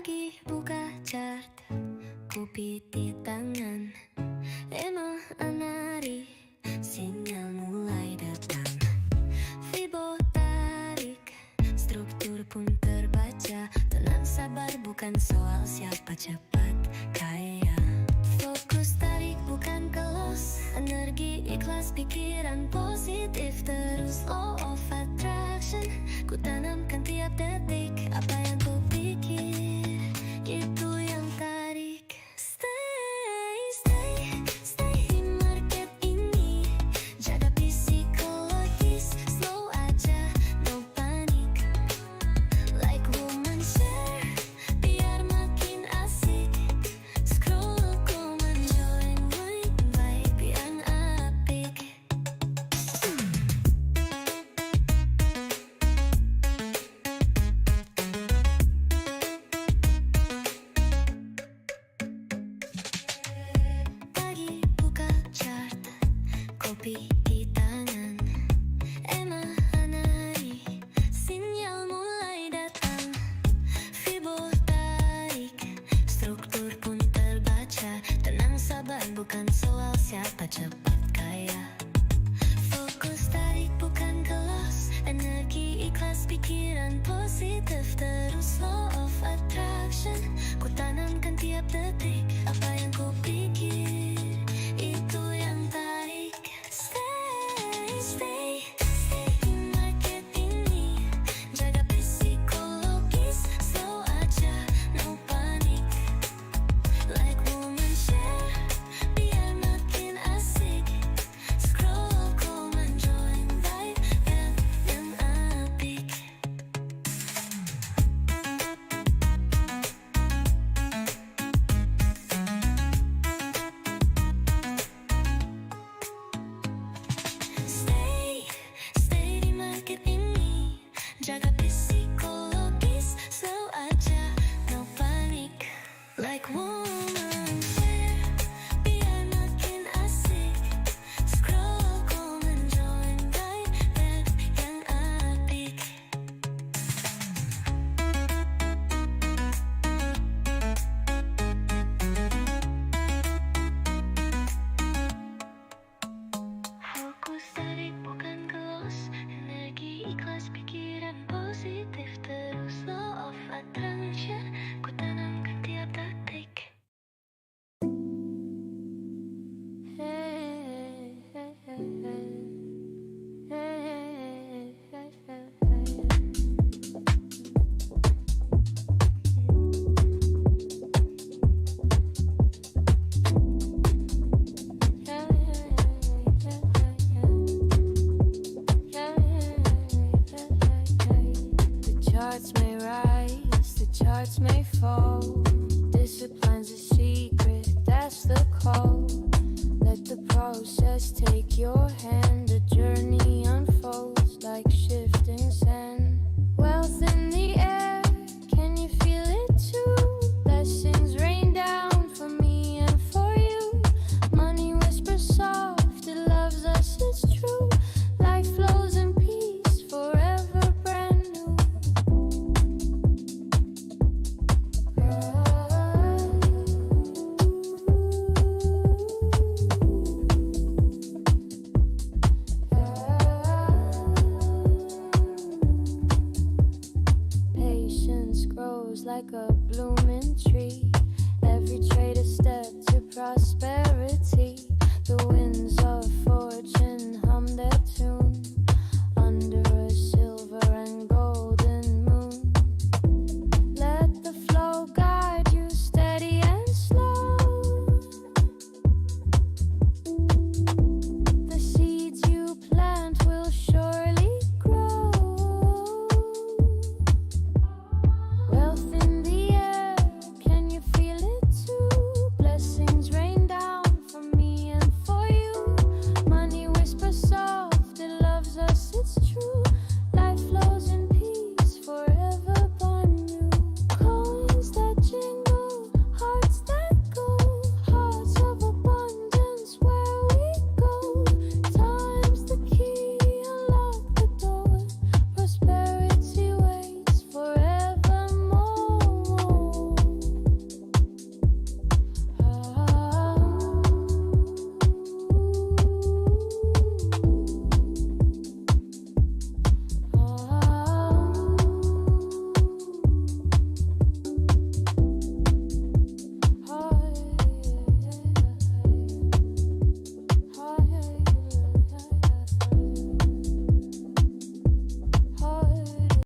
Pagi buka chart, kopi di tangan, emang anari, sinyal mulai datang. Vibo tarik, struktur pun terbaca. Tenang sabar bukan soal siapa cepat kaya. Fokus tarik bukan kelos, energi ikhlas pikiran positif. Terus law of attraction, ku tanamkan tiap detik. Apa yang ku pikir, itu yang tarik. Stay di market ini. Jaga psikologis, slow aja, no panik. Like woman share, biar makin asik. Scroll komen join vibe yang apik. Pagi buka chart, kopi di tangan, emang anari, sinyal mulai datang. Vibo tarik, struktur pun terbaca. Tenang sabar bukan soal siapa cepat kaya. Fokus tarik bukan kelos, energi ikhlas pikiran positif. Terus law of attraction, ku tanamkan tiap detik. Apa yang ku pikir, itu yang tarik. Stay di market ini. Jaga psikologis, slow aja, no panik. Like woman share, biar makin asik. Scroll komen join vibe yang apik. Stay di market ini. Jaga psikologis, slow aja, no panik. Like woman